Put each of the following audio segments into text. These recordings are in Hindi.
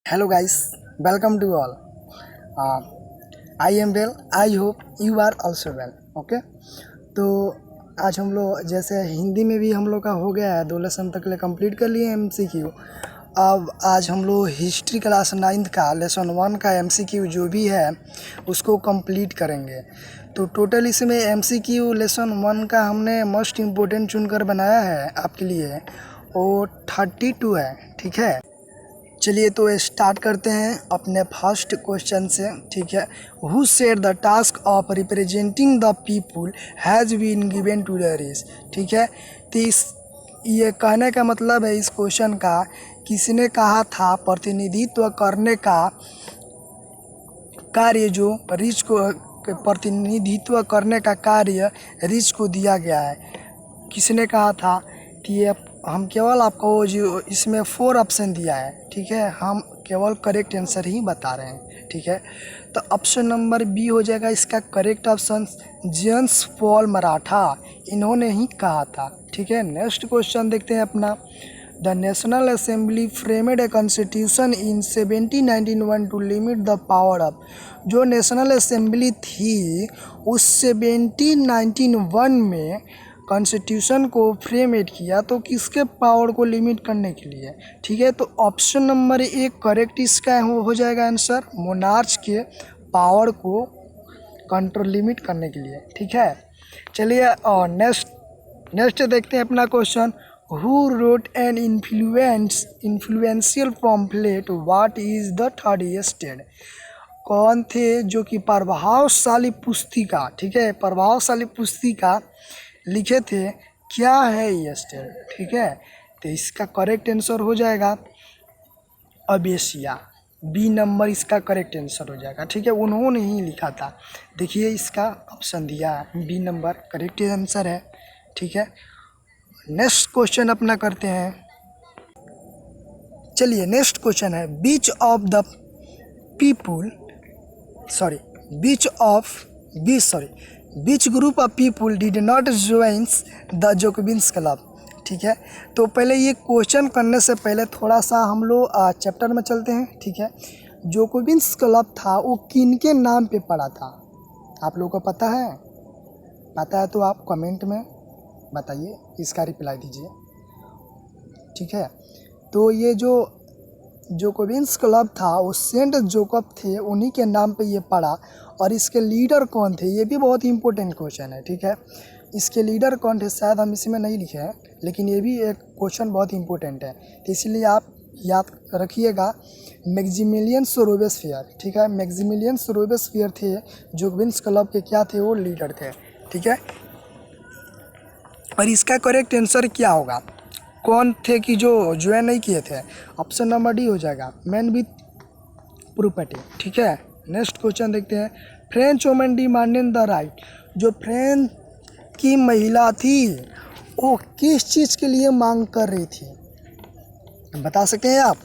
Hello guys, welcome to all. Uh, I am well. I hope you are also well. Okay. तो आज हम लोग जैसे हिंदी में भी हम लोग का हो गया है, 2 लेसन तक ले कंप्लीट कर लिए MCQ। अब आज हम लोग हिस्ट्री क्लास 9th का लेसन 1 का MCQ जो भी है उसको कंप्लीट करेंगे। तो टोटल इसमें MCQ लेसन 1 का हमने मोस्ट इम्पोर्टेंट चुनकर बनाया है आपके लिए, वो 32 है। ठीक है, चलिए तो स्टार्ट करते हैं अपने फर्स्ट क्वेश्चन से। ठीक है, who said the task of representing the people has been given to the race. ठीक है, तो ये कहने का मतलब है इस क्वेश्चन का, किसने कहा था प्रतिनिधित्व करने का कार्य जो रिच को प्रतिनिधित्व करने का कार्य रिच को दिया गया है, किसने कहा था। तो ये हम केवल आपको जो इसमें 4 ऑप्शन दिया है। ठीक है, हम केवल करेक्ट आंसर ही बता रहे हैं। ठीक है, तो ऑप्शन नंबर बी हो जाएगा इसका correct option, James Paul Maratha, इन्होंने ही कहा था। ठीक है, नेक्स्ट क्वेश्चन देखते हैं अपना। The national assembly framed a constitution in 1791 to limit the power of. जो नेशनल असेंबली थी उस 1791 में कॉन्स्टिट्यूशन को फ्रेमेट किया, तो किसके पावर को लिमिट करने के लिए। ठीक है, तो ऑप्शन नंबर एक करेक्ट इसका हो जाएगा आंसर, मोनार्च के पावर को कंट्रोल लिमिट करने के लिए। ठीक है, चलिए और नेक्स्ट देखते हैं अपना question. Who wrote an influential pamphlet what is the third state. कौन थे जो कि प्रभावशाली पुस्तिका, ठीक है, प्रभावशाली पुस्तिका लिखे थे, क्या है ये स्टेट। ठीक है, तो इसका करेक्ट आंसर हो जाएगा अबेसिया, बी नंबर इसका करेक्ट आंसर हो जाएगा। ठीक है, उन्होंने ही लिखा था। देखिए इसका ऑप्शन दिया है, बी नंबर करेक्ट आंसर है। ठीक है, नेक्स्ट क्वेश्चन अपना करते हैं। चलिए नेक्स्ट क्वेश्चन है, which group of people did not join the Jacobins Club। ठीक है, तो पहले ये क्वेश्चन करने से पहले थोड़ा सा हम लोग चैप्टर में चलते हैं। ठीक है, जोकोबिन्स क्लब था वो किन के नाम पे पड़ा था, आप लोगों को पता है? पता है तो आप कमेंट में बताइए, इसका रिप्लाई दीजिए। ठीक है, तो ये जो जोकोबिन्स क्लब था वो सेंट जोकब थे, उन्हीं के नाम पे ये पड़ा। और इसके लीडर कौन थे, ये भी बहुत इंपॉर्टेंट क्वेश्चन है। ठीक है, इसके लीडर कौन थे शायद हम इसमें नहीं लिखे हैं, लेकिन ये भी एक क्वेश्चन बहुत इंपॉर्टेंट है, तो इसलिए आप याद रखिएगा, मैक्सिमिलियन रोबेस्पियर। ठीक है, मैक्सिमिलियन रोबेस्पियर थे जोकोबिन्स क्लब के, क्या थे वो लीडर थे। ठीक है, और इसका करेक्ट आंसर क्या होगा, कौन थे कि जो ज्वाइन नहीं किए थे। ऑप्शन नंबर डी हो जाएगा, मैन विथ प्रॉपर्टी। ठीक है, नेक्स्ट क्वेश्चन देखते हैं। French women demanded the right. जो फ्रेंच की महिला थी वो किस चीज़ के लिए मांग कर रही थी, बता सकते हैं आप?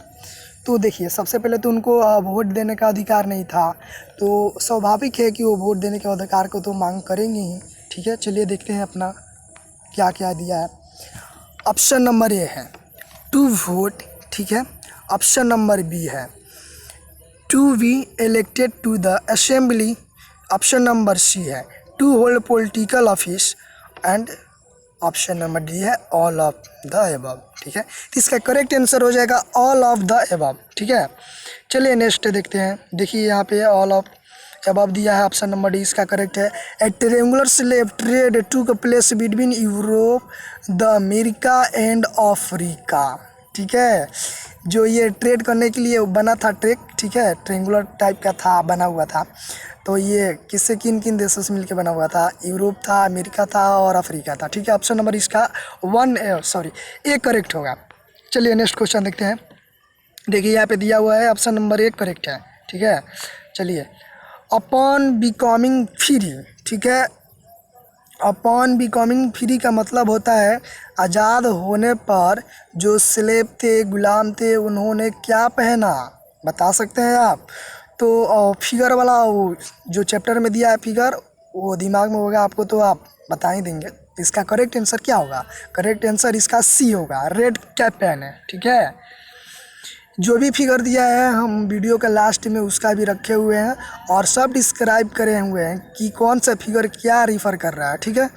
तो देखिए, सबसे पहले तो उनको वोट देने का अधिकार नहीं था, तो स्वाभाविक है कि वो वोट देने के अधिकार को तो मांग करेंगे ही। ठीक है, चलिए देखते हैं अपना क्या क्या दिया है। ऑप्शन नंबर ए है टू वोट। ठीक है, ऑप्शन नंबर बी है to be elected to the assembly. Option number C है to hold political office, and option number D है ऑल ऑफ द अबव। ठीक है, तो इसका करेक्ट आंसर हो जाएगा ऑल ऑफ द अबव। ठीक है, चलिए नेक्स्ट देखते हैं। देखिए यहाँ पे ऑल ऑफ अबव दिया है, ऑप्शन नंबर डी इसका करेक्ट है। A triangular slave trade took place between Europe the America and Africa. ठीक है, जो ये ट्रेड करने के लिए बना था ट्रैक, ठीक है, ट्रायंगुलर टाइप का था, बना हुआ था। तो ये किससे किन किन देशों से मिलकर बना हुआ था, यूरोप था, अमेरिका था और अफ्रीका था। ठीक है, ऑप्शन नंबर इसका ए करेक्ट होगा। चलिए नेक्स्ट क्वेश्चन देखते हैं। देखिए यहाँ पे दिया हुआ है ऑप्शन नंबर ए करेक्ट है। ठीक है, चलिए अपॉन बिकमिंग फ्री। ठीक है, अपॉन बिकमिंग फ्री का मतलब होता है आज़ाद होने पर जो स्लेव थे, गुलाम थे, उन्होंने क्या पहना, बता सकते हैं आप? तो फिगर वाला वो जो चैप्टर में दिया है फिगर, वो दिमाग में होगा आपको, तो आप बता ही देंगे। इसका करेक्ट आंसर क्या होगा? करेक्ट आंसर इसका सी होगा, रेड कैप पहने। ठीक है, जो भी फिगर दिया है हम वीडियो के लास्ट में उसका भी रखे हुए हैं और सब डिस्क्राइब करे हुए हैं कि कौन सा फिगर क्या रिफ़र कर रहा है, ठीक है।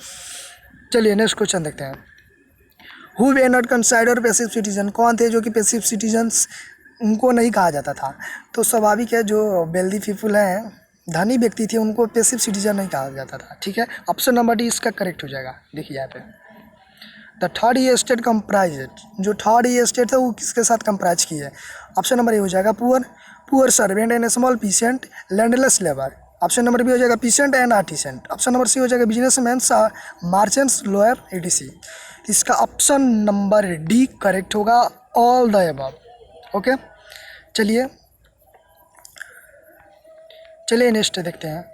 चलिए नेक्स्ट क्वेश्चन देखते हैं। Who way not consider passive citizen, कौन थे जो कि पैसिव सिटीजन्स उनको नहीं कहा जाता था। तो स्वाभाविक है, जो वेल्दी पीपुल हैं, धनी व्यक्ति थे, उनको पैसिव सिटीजन नहीं कहा जाता था, ठीक है। ऑप्शन नंबर डी इसका करेक्ट हो जाएगा। देखिए यहाँ पे the third E state comprise, जो थर्ड ई स्टेट था वो किसके साथ कंप्राइज की है। ऑप्शन नंबर ए हो जाएगा poor servant and small peasant landless labour. Option number B हो जाएगा peasant and artisans. Option number C हो जाएगा बिजनेसमैन मार्चेंट्स लॉयर एडीसी। इसका ऑप्शन नंबर डी करेक्ट होगा, ऑल द अबव। ओके, चलिए नेक्स्ट देखते हैं।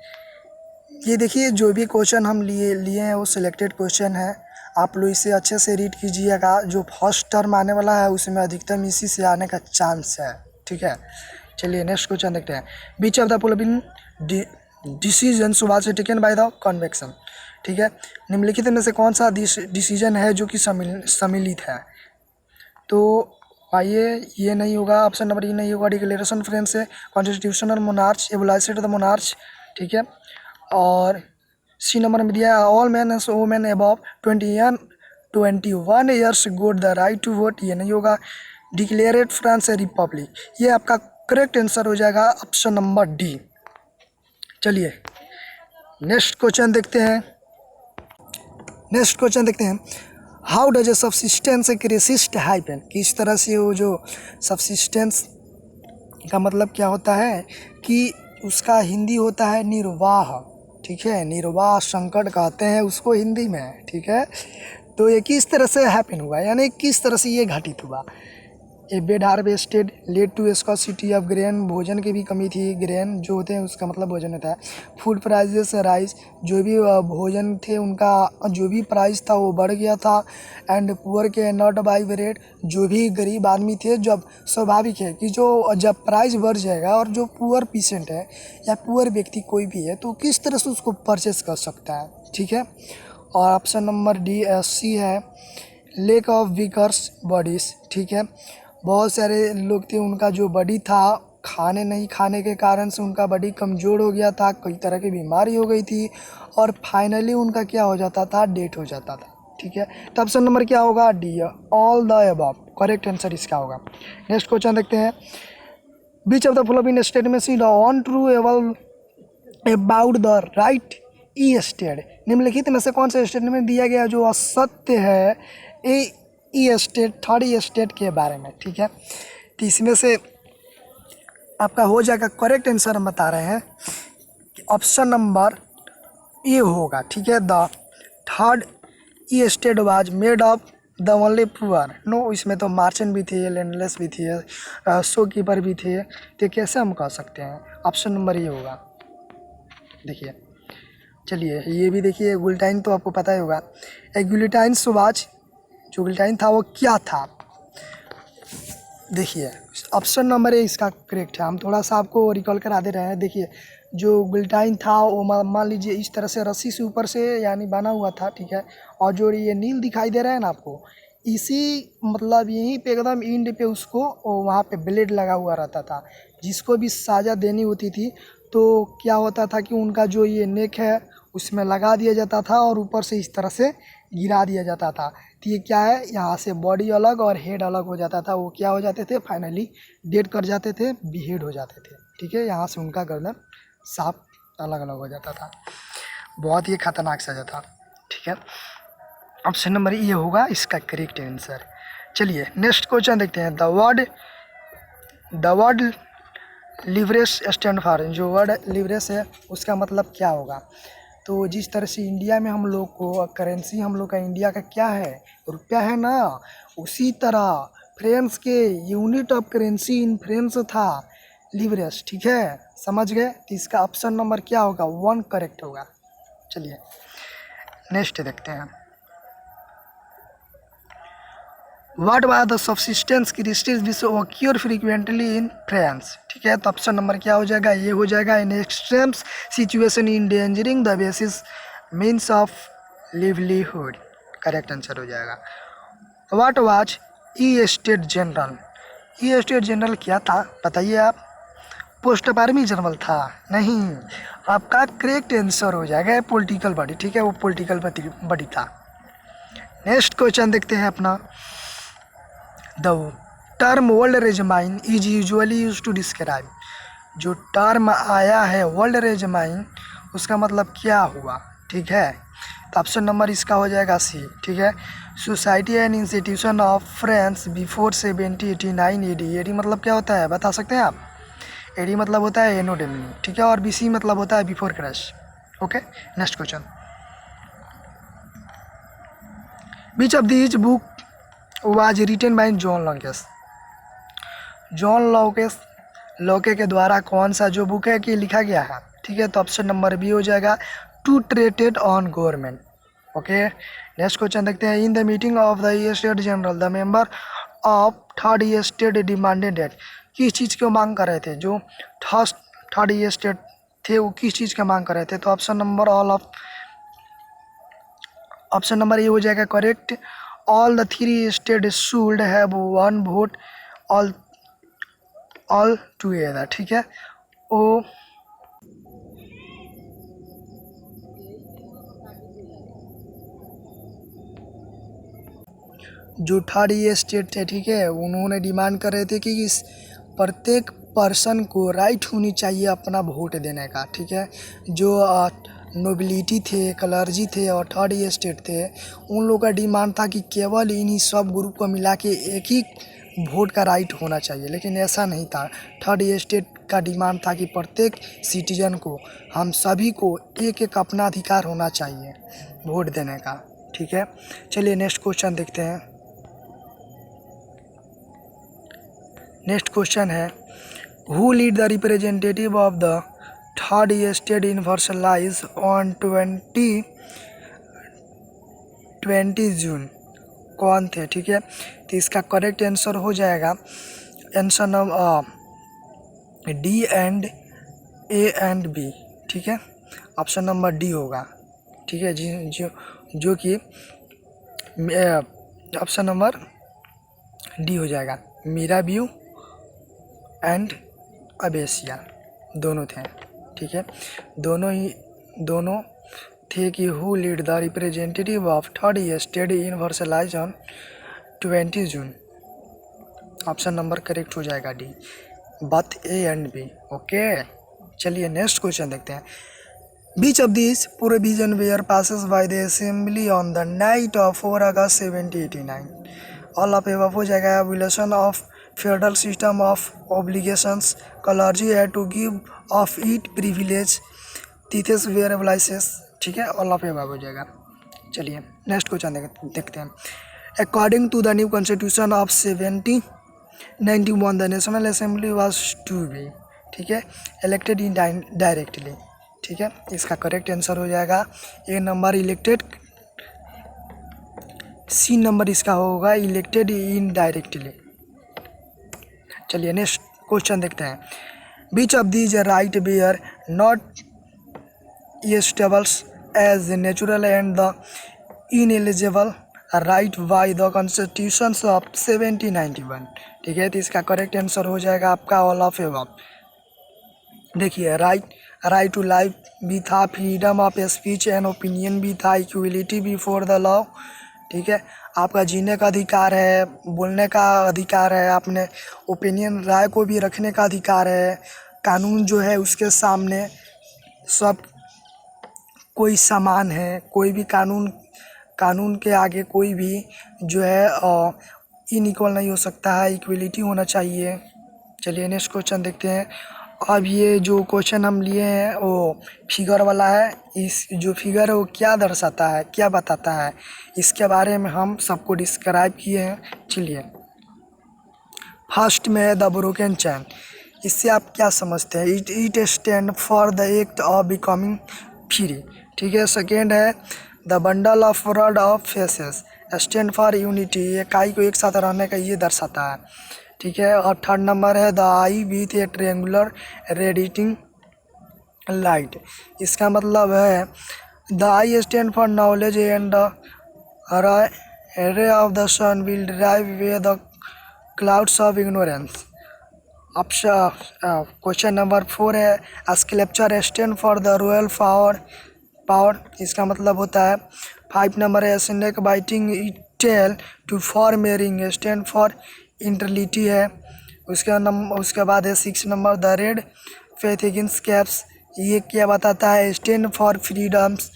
ये देखिए जो भी क्वेश्चन हम लिए हैं वो सिलेक्टेड क्वेश्चन है, आप लोग इसे अच्छे से रीड कीजिएगा। जो फर्स्ट टर्म आने वाला है उसमें अधिकतम इसी से आने का चांस है, ठीक है। चलिए नेक्स्ट क्वेश्चन देखते हैं। Which of the following decision was taken by the convention, ठीक है। निम्नलिखित में से कौन सा डिसीजन है जो कि सम्मिलित है। तो आइए, ये नहीं होगा, ऑप्शन नंबर ई नहीं होगा। डिक्लेरेशन फ्रेंच से constitutional monarch abolition the monarch, ठीक है। और सी नंबर में दिया है all man and women above 21 years got the right to vote, ये नहीं होगा। डिक्लेयरेड फ्रांस रिपब्लिक, ये आपका करेक्ट आंसर हो जाएगा, ऑप्शन नंबर डी। चलिए नेक्स्ट क्वेश्चन देखते हैं। How does a subsistence resist hyphen, किस तरह से वो जो सबसिस्टेंस का मतलब क्या होता है कि उसका हिंदी होता है निर्वाह, ठीक है। निर्वाह संकट कहते हैं उसको हिंदी में, ठीक है। तो ये किस तरह से हैपन हुआ, यानी किस तरह से ये घटित हुआ। A bad harvested led to scarcity of grain, भोजन की भी कमी थी। ग्रेन जो होते हैं उसका मतलब भोजन होता है। फूड प्राइजेस राइज, जो भी भोजन थे उनका जो भी प्राइस था वो बढ़ गया था। एंड पुअर के नॉट बाई ब्रेड, जो भी गरीब आदमी थे, जब स्वाभाविक है कि जब प्राइस बढ़ जाएगा और जो पुअर पेशेंट है या पुअर व्यक्ति कोई भी है तो किस तरह से उसको परचेस कर सकता है, ठीक है। और ऑप्शन नंबर डी सी है लेक ऑफ वीकर्स बॉडीज़, ठीक है। बहुत सारे लोग थे उनका जो बॉडी था खाने नहीं खाने के कारण से उनका बॉडी कमज़ोर हो गया था, कई तरह की बीमारी हो गई थी और फाइनली उनका क्या हो जाता था, डेथ हो जाता था, ठीक है। तो ऑप्शन नंबर क्या होगा, D, all the above, correct answer इसका होगा। नेक्स्ट क्वेश्चन देखते हैं। Which of the following statements is on true about the right estate, निम्नलिखित में से कौन सा स्टेटमेंट दिया गया जो असत्य है ई स्टेट, थर्ड ई स्टेट के बारे में, ठीक है। तो इसमें से आपका हो जाएगा करेक्ट आंसर, हम बता रहे हैं कि ऑप्शन नंबर ए होगा, ठीक है। The third estate was made of the only poor, no, इसमें तो मार्चेंट भी थे, लैंडलेस भी थे, शोकीपर भी थे, तो कैसे हम कह सकते हैं, ऑप्शन नंबर ए होगा। देखिए, चलिए ये भी देखिए, गुलटाइन तो आपको पता ही होगा। एक गुलटाइन सुबाज, जो गुलटाइन था वो क्या था, देखिए ऑप्शन नंबर ए इसका करेक्ट है। हम थोड़ा सा आपको रिकॉल करा दे रहे हैं। देखिए जो गुलटाइन था वो मान लीजिए इस तरह से रस्सी से ऊपर से यानी बना हुआ था, ठीक है। और जो ये नील दिखाई दे रहा है ना आपको, इसी मतलब यहीं पे एकदम इंड पे उसको वहाँ पे ब्लेड लगा हुआ रहता था। जिसको भी साजा देनी होती थी तो क्या होता था कि उनका जो ये नेक है उसमें लगा दिया जाता था और ऊपर से इस तरह से गिरा दिया जाता था। तो ये क्या है, यहाँ से बॉडी अलग और हेड अलग हो जाता था। वो क्या हो जाते थे, फाइनली डेड कर जाते थे, बिहेड हो जाते थे, ठीक है। यहाँ से उनका गर्दन साफ अलग अलग हो जाता था। बहुत ही खतरनाक सजा था, ठीक है। ऑप्शन नंबर ये होगा इसका करेक्ट आंसर। चलिए नेक्स्ट क्वेश्चन देखते हैं। The word leverage stand for, जो वर्ड लिवरेज है उसका मतलब क्या होगा। तो जिस तरह से इंडिया में हम लोग को करेंसी, हम लोग का इंडिया का क्या है, रुपया है ना, उसी तरह फ्रांस के unit of currency in France था लिवरेज, ठीक है, समझ गए। तो इसका ऑप्शन नंबर क्या होगा, 1 करेक्ट होगा। चलिए नेक्स्ट देखते हैं। What was the subsistence crystals which occur frequently in France, ठीक है। तो ऑप्शन नंबर क्या हो जाएगा, ये हो जाएगा in extremes situation endangering the basis means of livelihood, correct answer हो जाएगा। What was estate general, ये स्टेट जनरल क्या था बताइए आप? पोस्ट ऑफ आर्मी जनरल था? नहीं, आपका करेक्ट आंसर हो जाएगा पॉलिटिकल बॉडी। ठीक है, वो पॉलिटिकल बॉडी था। नेक्स्ट क्वेश्चन देखते हैं अपना। The term world regime is usually use to describe. जो टर्म आया है वर्ल्ड रेजमाइन, उसका मतलब क्या हुआ? ठीक है, तो ऑप्शन नंबर इसका हो जाएगा सी। ठीक है, society and institution of France before 1789 AD. AD मतलब क्या होता है बता सकते हैं आप? एडी मतलब होता है एनो डोमिनी। ठीक है, और बीसी मतलब होता है before Christ. Okay, next question. Which of this book was written by John Locke's. John Locke के द्वारा कौन सा जो बुक है कि लिखा गया है? ठीक है, तो ऑप्शन नंबर बी हो जाएगा to treated on government. Okay, next question देखते हैं। In the meeting of the state general the member of third state demanded date. किस चीज़ को मांग कर रहे थे? जो थर्ड स्टेट थे वो किस चीज़ का मांग कर रहे थे? तो ऑप्शन नंबर ये हो जाएगा correct. All the three state should have one vote all together. ठीक है, वो जो थर्ड स्टेट थे, ठीक है, उन्होंने डिमांड कर रहे थे कि इस प्रत्येक पर्सन को राइट होनी चाहिए अपना वोट देने का। ठीक है, जो नोबिलिटी थे, क्लर्जी थे और थर्ड स्टेट थे, उन लोगों का डिमांड था कि केवल इन्हीं सब ग्रुप को मिला के एक ही वोट का राइट होना चाहिए, लेकिन ऐसा नहीं था। थर्ड स्टेट का डिमांड था कि प्रत्येक सिटीजन को, हम सभी को एक एक अपना अधिकार होना चाहिए वोट देने का। ठीक है, चलिए नेक्स्ट क्वेश्चन देखते हैं। नेक्स्ट क्वेश्चन है who lead the representative of the third state in Versailles on 20 June. कौन थे? ठीक है, तो इसका करेक्ट आंसर हो जाएगा answer number D and A and B. ठीक है, ऑप्शन नंबर डी होगा। ठीक है जी, जो कि ऑप्शन नंबर डी हो जाएगा। मीराबियो एंड अबेसिया दोनों थे। ठीक है, दोनों थे कि who lead the representative of third state in Versailles on 20 June. Option number correct हो जाएगा D, both A and B. Okay, चलिए नेक्स्ट क्वेश्चन देखते हैं। Which of this provision were passes by the assembly on the night of 4 August 1789। All of above हो जाएगा। Abolition of federal system of obligations, clergy had to give of it privilege, tithes were abolishes. ठीक है, ऑल ऑफ एबव हो जाएगा। चलिए नेक्स्ट क्वेश्चन देखते हैं। According to the new constitution of 1791 the national assembly was to be, ठीक है, इलेक्टेड इन डायरेक्टली। ठीक है, इसका करेक्ट आंसर हो जाएगा A number elected, C number इसका होगा इलेक्टेड इन डायरेक्टली। चलिए नेक्स्ट क्वेश्चन देखते हैं। Which of these right were not establish as natural and the inalienable right by the constitution of 1791। ठीक है, तो इसका करेक्ट आंसर हो जाएगा आपका ऑल ऑफ एबव। देखिए, राइट टू लाइफ भी था, freedom of speech and opinion भी था, इक्वलिटी बिफोर द लॉ। ठीक है, आपका जीने का अधिकार है, बोलने का अधिकार है, आपने ओपिनियन राय को भी रखने का अधिकार है। कानून जो है उसके सामने सब कोई समान है, कोई भी कानून के आगे कोई भी जो है इनइक्वल नहीं हो सकता है, इक्वलिटी होना चाहिए। चलिए नेक्स्ट क्वेश्चन देखते हैं। अब ये जो क्वेश्चन हम लिए हैं वो फिगर वाला है। इस जो फिगर है वो क्या दर्शाता है, क्या बताता है, इसके बारे में हम सबको डिस्क्राइब किए हैं। चलिए, फर्स्ट में है द ब्रोकन चैन। इससे आप क्या समझते हैं? It stand for the act of becoming free. ठीक है, सेकेंड है the bundle of rod of faces, stand for unity, इकाई को एक साथ रहने का ये दर्शाता है। ठीक है, और थर्ड नंबर है the eye with a triangular radiating light. इसका मतलब है the eye stand for knowledge and the ray of the sun will drive way the clouds of ignorance. Question number 4 है sculpture stand for the royal power. Power इसका मतलब होता है। 5 नंबर है snake biting tail to form a ring stand for eternity है। उसके बाद है 6 number the red faith against caps, ये क्या बताता है? Stand for freedoms.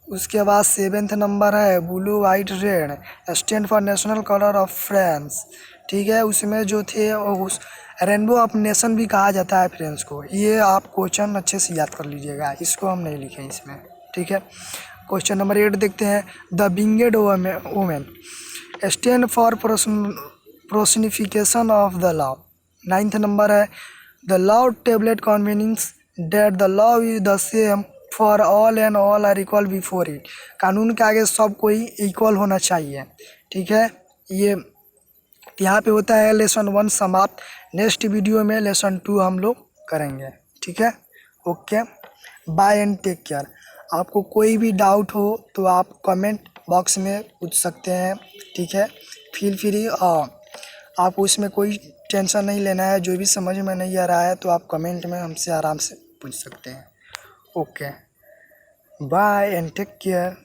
उसके बाद 7th नंबर है blue white red stand for national colour of France. ठीक है, उसमें जो थे उस रेनबो ऑफ नेशन भी कहा जाता है फ्रांस को। ये आप क्वेश्चन अच्छे से याद कर लीजिएगा, इसको हम नहीं लिखे इसमें। ठीक है, क्वेश्चन नंबर 8 देखते हैं। The winged woman stand for personification of the law. 9th number है the law tablet conveying that the law is the same for all and all are equal before it. कानून के आगे सब कोई इक्वल होना चाहिए। ठीक है, ये यहाँ पे होता है लेसन 1 समाप्त। नेक्स्ट वीडियो में लेसन 2 हम लोग करेंगे। ठीक है, okay, bye and take care. आपको कोई भी डाउट हो तो आप कमेंट बॉक्स में पूछ सकते हैं। ठीक है, फील फ्री, आप उसमें कोई टेंशन नहीं लेना है। जो भी समझ में नहीं आ रहा है तो आप कमेंट में हमसे आराम से पूछ सकते हैं। Okay, bye and take care.